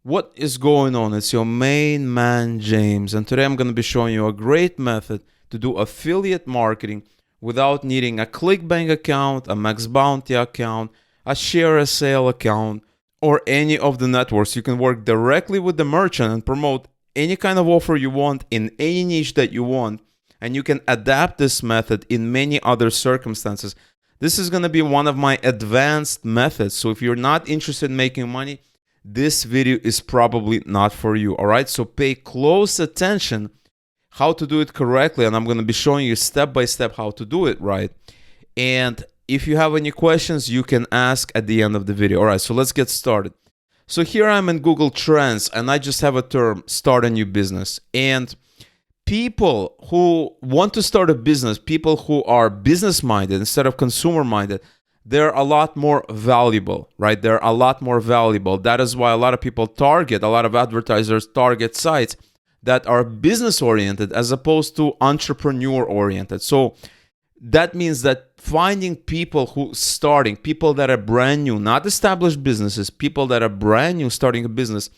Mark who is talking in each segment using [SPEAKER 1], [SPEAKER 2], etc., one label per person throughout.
[SPEAKER 1] What is going on? It's your main man, James, and today I'm going to be showing you a great method to do affiliate marketing without needing a ClickBank account, a Max Bounty account, a Share a Sale account, or any of the networks. You can work directly with the merchant and promote any kind of offer you want in any niche that you want, and you can adapt this method in many other circumstances. This is going to be one of my advanced methods, so if you're not interested in making money, this video is probably not for you. All right, so pay close attention how to do it correctly, and I'm going to be showing you step by step how to do it right. And if you have any questions, you can ask at the end of the video. All right, so let's get started. So here I'm in Google Trends, and I just have a term, start a new business. And people who want to start a business, people who are business minded instead of consumer minded, they're a lot more valuable, right? They're a lot more valuable. That is why a lot of people target, a lot of advertisers target sites that are business oriented as opposed to entrepreneur oriented. So that means that finding people who starting, people that are brand new, not established businesses, people that are brand new starting a business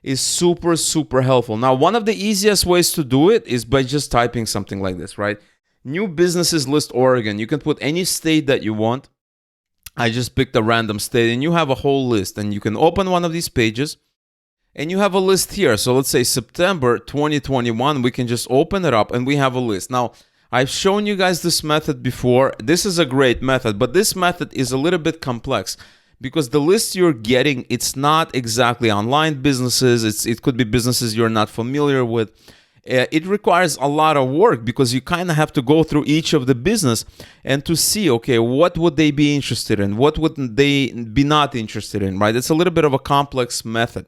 [SPEAKER 1] is super, super helpful. Now, one of the easiest ways to do it is by just typing something like this, right? New businesses list Oregon. You can put any state that you want. I just picked a random state and you have a whole list, and you can open one of these pages and you have a list here. So let's say September 2021, we can just open it up and we have a list. Now, I've shown you guys this method before. This is a great method, but this method is a little bit complex because the list you're getting, it's not exactly online businesses. It could be businesses you're not familiar with. It requires a lot of work because you kind of have to go through each of the business and to see, okay, what would they be interested in? What would they be not interested in, right? It's a little bit of a complex method,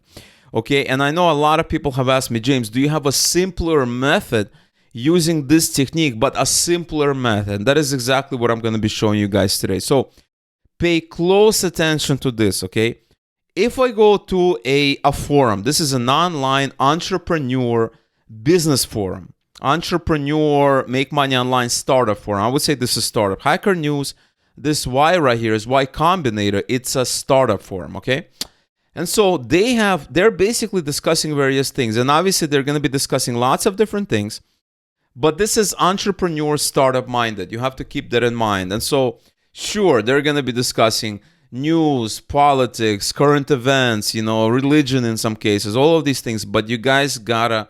[SPEAKER 1] okay? And I know a lot of people have asked me, James, do you have a simpler method using this technique, but a simpler method? And that is exactly what I'm going to be showing you guys today. So pay close attention to this, okay? If I go to a forum, this is an online entrepreneur business forum, entrepreneur make money online startup forum. I would say this is startup. Hacker News, this Y right here is Y Combinator. It's a startup forum, okay? And so they're basically discussing various things, and obviously they're going to be discussing lots of different things, but this is entrepreneur startup minded. You have to keep that in mind. And so sure, they're going to be discussing news, politics, current events, religion in some cases, all of these things, but you guys gotta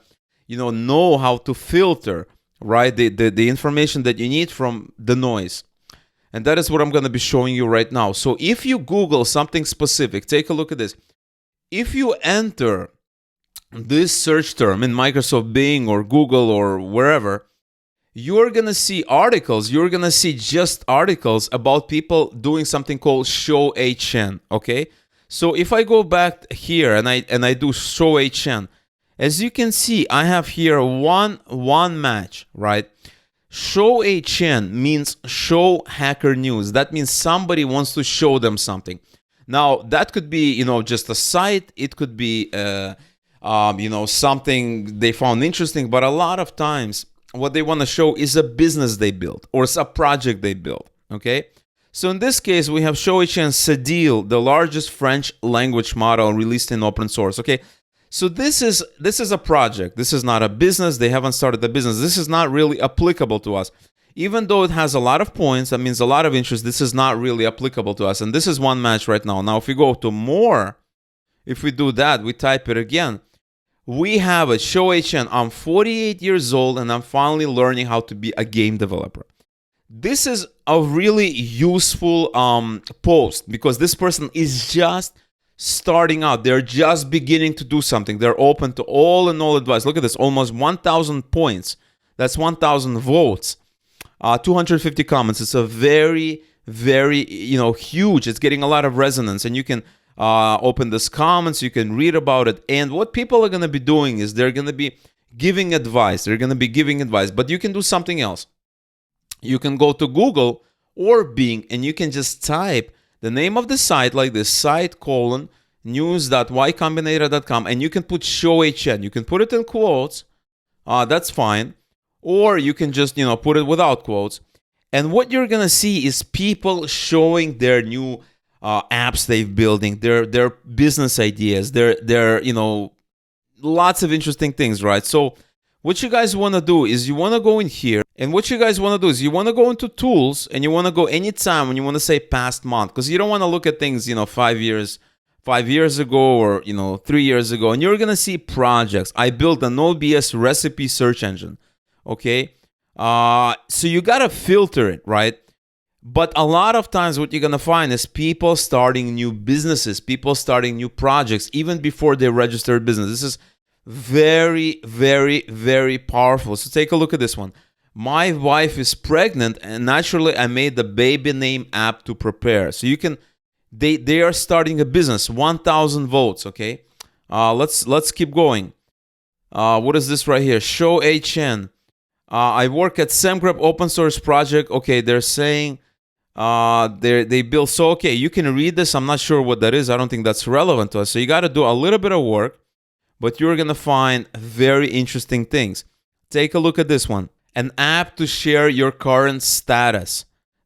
[SPEAKER 1] know how to filter, right, the information that you need from the noise. And that is what I'm going to be showing you right now. So if you Google something specific, take a look at this. If you enter this search term in Microsoft Bing or Google or wherever, you're going to see articles. You're going to see just articles about people doing something called Show HN, okay? So if I go back here and I do Show HN, as you can see, I have here one match, right? Show HN means show hacker news. That means somebody wants to show them something. Now, that could be, just a site. It could be, something they found interesting. But a lot of times, what they want to show is a business they built or a project they built, okay? So in this case, we have Show HN Cedille, the largest French language model released in open source, okay? So this is a project. This is not a business. They haven't started the business. This is not really applicable to us. Even though it has a lot of points, that means a lot of interest, this is not really applicable to us. And this is one match right now. Now, if we go to more, if we do that, we type it again, we have a Show HN. I'm 48 years old and I'm finally learning how to be a game developer. This is a really useful post because this person is just starting out. They're just beginning to do something. They're open to all and all advice. Look at this, almost 1,000 points. That's 1,000 votes, 250 comments. It's a very, very, huge. It's getting a lot of resonance, and you can open this comments. You can read about it. And what people are going to be doing is they're going to be giving advice. But you can do something else. You can go to Google or Bing, and you can just type the name of the site like this, site:/news.ycombinator.com, and you can put Show HN. You can put it in quotes. That's fine. Or you can just, put it without quotes. And what you're going to see is people showing their new apps they've building, their business ideas, their lots of interesting things, right? So what you guys want to do is you want to go in here, and what you guys want to do is you want to go into tools, and you want to go anytime when you want to say past month, because you don't want to look at things 5 years ago or 3 years ago, and you're gonna see projects. I built an OBS recipe search engine. Okay, so you gotta filter it, right? But a lot of times what you're gonna find is people starting new businesses, people starting new projects even before they register business. This is very, very, very powerful. So take a look at this one. My wife is pregnant, and naturally I made the baby name app to prepare. So you can, they are starting a business. 1,000 votes. Okay, let's keep going. What is this right here? Show HN. I work at SemGraph open source project. Okay, they're saying they build. So okay, you can read this. I'm not sure what that is. I don't think that's relevant to us. So you got to do a little bit of work, but you're gonna find very interesting things. Take a look at this one. An app to share your current status.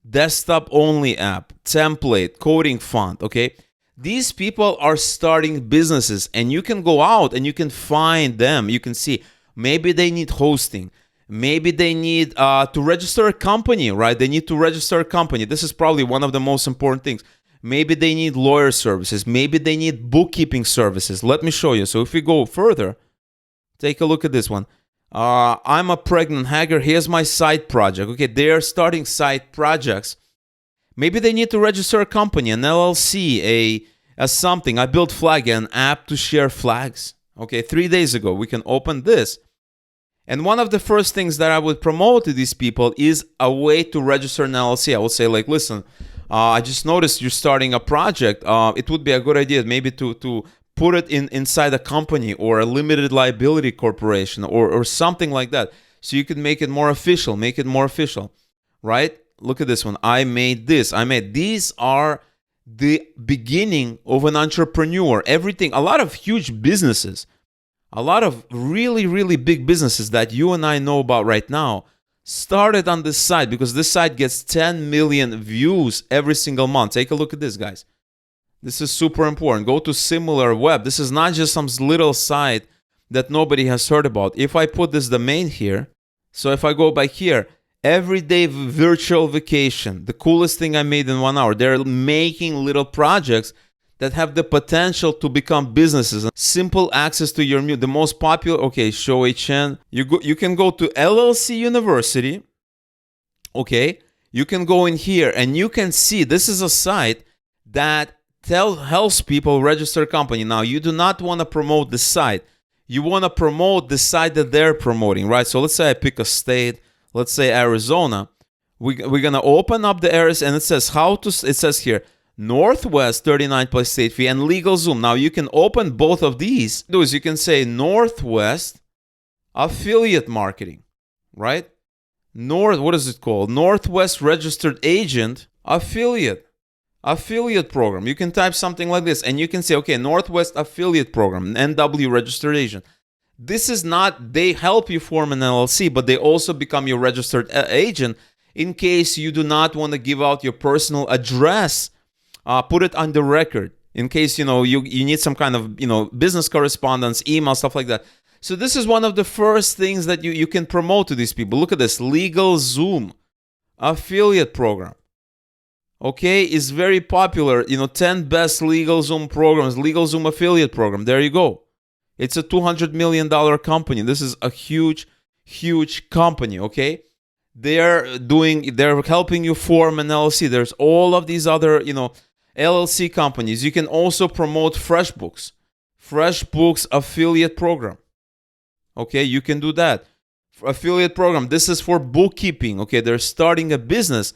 [SPEAKER 1] Desktop only app, template, coding font. Okay, these people are starting businesses, and you can go out and you can find them. You can see maybe they need hosting, maybe they need to register a company, right? They need to register a company. This is probably one of the most important things. Maybe they need lawyer services, maybe they need bookkeeping services. Let me show you. So if we go further, take a look at this one. I'm a pregnant hacker. Here's my side project. Okay, they are starting side projects. Maybe they need to register a company, an LLC, a something. I built Flag, an app to share flags. Okay, 3 days ago, we can open this. And one of the first things that I would promote to these people is a way to register an LLC. I would say, like, listen, I just noticed you're starting a project. It would be a good idea maybe to put it inside a company or a limited liability corporation or something like that. So you can make it more official, right? Look at this one. I made this. These are the beginning of an entrepreneur. Everything, a lot of huge businesses, a lot of really, really big businesses that you and I know about right now started on this site, because this site gets 10 million views every single month. Take a look at this, guys. This is super important. Go to Similar Web. This is not just some little site that nobody has heard about. If I put this domain here, so if I go back here, everyday virtual vacation, the coolest thing I made in 1 hour. They're making little projects that have the potential to become businesses. Simple access to your the most popular. Okay, show HN. You can go to LLC University. Okay, you can go in here and you can see this is a site that helps people register a company. Now, you do not want to promote the site. You want to promote the site that they're promoting, right? So let's say I pick a state. Let's say Arizona. We're going to open up the areas, and it says it says here, Northwest 39 plus state fee and LegalZoom. Now, you can open both of these. Do is you can say Northwest affiliate marketing, right? What is it called? Northwest registered agent affiliate program. You can type something like this, and you can say, okay, Northwest affiliate program, NW registered agent. This is not, they help you form an LLC, but they also become your registered agent in case you do not want to give out your personal address. Put it on the record in case, you need some kind of, business correspondence, email, stuff like that. So this is one of the first things that you can promote to these people. Look at this, LegalZoom affiliate program. Okay, is very popular. 10 best LegalZoom programs, LegalZoom affiliate program. There you go. It's a $200 million company. This is a huge, huge company, okay? They're helping you form an LLC. There's all of these other, LLC companies. You can also promote FreshBooks affiliate program. Okay, you can do that. Affiliate program. This is for bookkeeping. Okay, they're starting a business.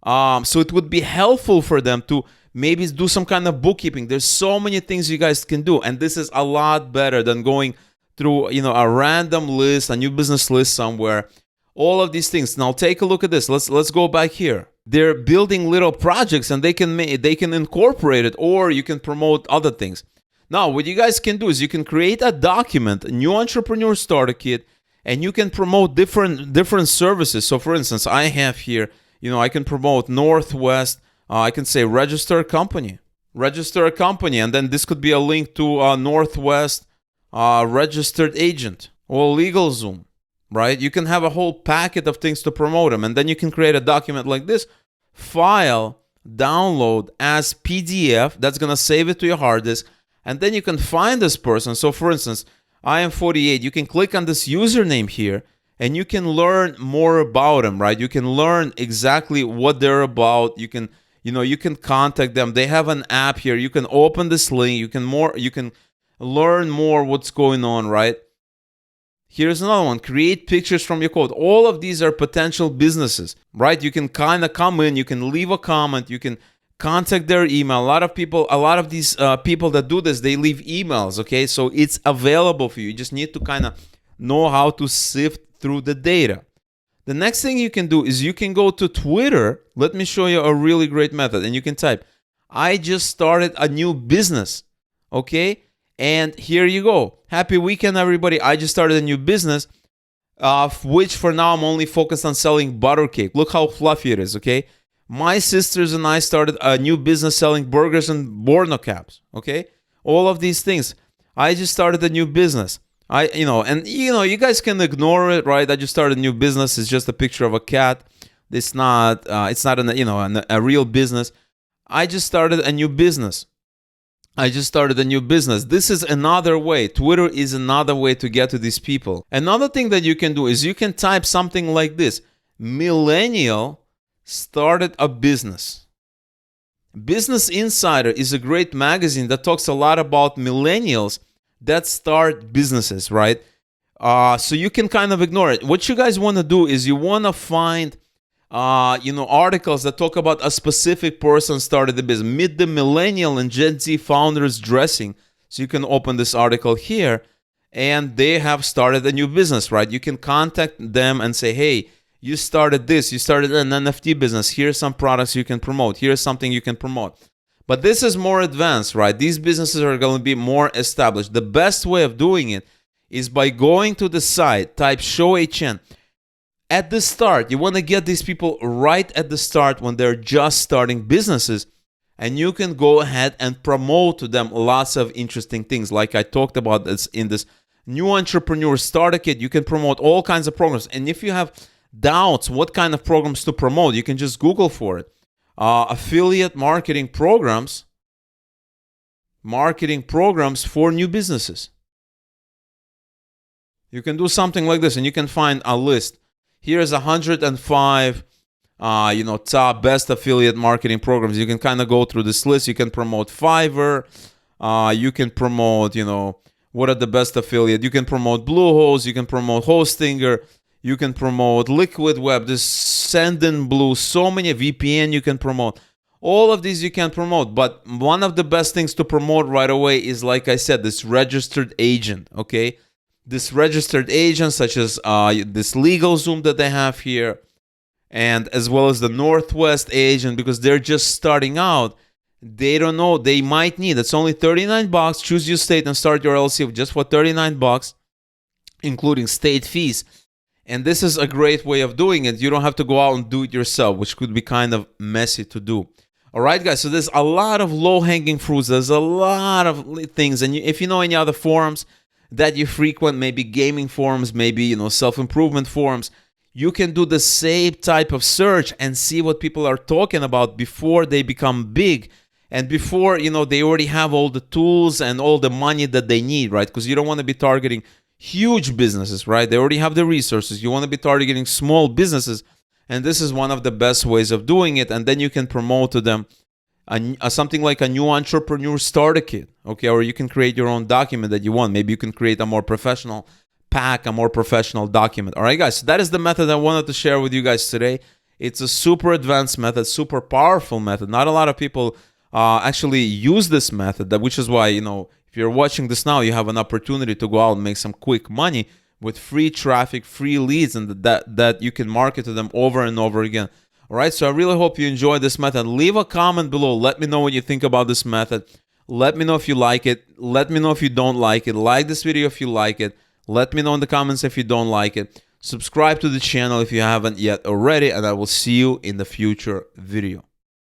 [SPEAKER 1] So it would be helpful for them to maybe do some kind of bookkeeping. There's so many things you guys can do, and this is a lot better than going through a random list, a new business list somewhere. All of these things. Now take a look at this. Let's go back here. They're building little projects, and they can incorporate it, or you can promote other things. Now what you guys can do is you can create a document, a new entrepreneur starter kit, and you can promote different services. So for instance, I have here, I can promote Northwest I can say register a company. Register a company, and then this could be a link to Northwest registered agent or LegalZoom, right? You can have a whole packet of things to promote them, and then you can create a document like this, file, download as PDF. That's going to save it to your hard disk, and then you can find this person. So for instance, I am 48. You can click on this username here, and you can learn more about them, right? You can learn exactly what they're about. You can contact them. They have an app here. You can open this link. You can learn more what's going on, right? Here's another one. Create pictures from your code. All of these are potential businesses, right? You can kind of come in, you can leave a comment, you can contact their email. A lot of these people that do this, they leave emails, okay? So it's available for you. You just need to kind of know how to sift through the data. The next thing you can do is you can go to Twitter. Let me show you a really great method. And you can type, I just started a new business, okay? And here you go. Happy weekend, everybody. I just started a new business, which for now I'm only focused on selling butter cake. Look how fluffy it is, okay? My sisters and I started a new business selling burgers and Borno caps, okay? All of these things. I just started a new business. You guys can ignore it, right? I just started a new business. It's just a picture of a cat. It's not a real business. I just started a new business. This is another way. Twitter is another way to get to these people. Another thing that you can do is you can type something like this. Millennial started a business. Business Insider is a great magazine that talks a lot about millennials that start businesses, right? So you can kind of ignore it. What you guys want to do is you want to find articles that talk about a specific person started the business. Meet the millennial and Gen Z founders dressing. So you can open this article here, and they have started a new business, right? You can contact them and say, hey, you started this. You started an NFT business. Here's some products you can promote. Here's something you can promote. But this is more advanced, right? These businesses are going to be more established. The best way of doing it is by going to the site, type show HN. At the start, you want to get these people right at the start when they're just starting businesses, and you can go ahead and promote to them lots of interesting things. Like I talked about this in this new entrepreneur starter kit, you can promote all kinds of programs. And if you have doubts what kind of programs to promote, you can just Google for it. Affiliate marketing programs for new businesses. You can do something like this, and you can find a list. Here's 105, top best affiliate marketing programs. You can kind of go through this list. You can promote Fiverr. You can promote, what are the best affiliate. You can promote Bluehost. You can promote Hostinger. You can promote Liquid Web. This Sendinblue. So many VPN you can promote. All of these you can promote. But one of the best things to promote right away is, like I said, this registered agent, okay? This registered agent, such as this LegalZoom that they have here, and as well as the Northwest agent, because they're just starting out. They don't know. They might need. It's only $39. Choose your state and start your LLC just for $39, including state fees. And this is a great way of doing it. You don't have to go out and do it yourself, which could be kind of messy to do. All right, guys. So there's a lot of low-hanging fruits. There's a lot of things. And if you know any other forums that you frequent, maybe gaming forums, maybe self-improvement forums, you can do the same type of search and see what people are talking about before they become big, and before they already have all the tools and all the money that they need, right? Because you don't want to be targeting huge businesses, right? They already have the resources. You want to be targeting small businesses, and this is one of the best ways of doing it. And then you can promote to them something like a new entrepreneur starter kit, okay? Or you can create your own document that you want. Maybe you can create a more professional pack, a more professional document. All right, guys, so that is the method I wanted to share with you guys today. It's a super advanced method, super powerful method. Not a lot of people actually use this method, which is why, if you're watching this now, you have an opportunity to go out and make some quick money with free traffic, free leads, and that you can market to them over and over again. All right, so I really hope you enjoyed this method. Leave a comment below. Let me know what you think about this method. Let me know if you like it. Let me know if you don't like it. Like this video if you like it. Let me know in the comments if you don't like it. Subscribe to the channel if you haven't yet already, and I will see you in the future video.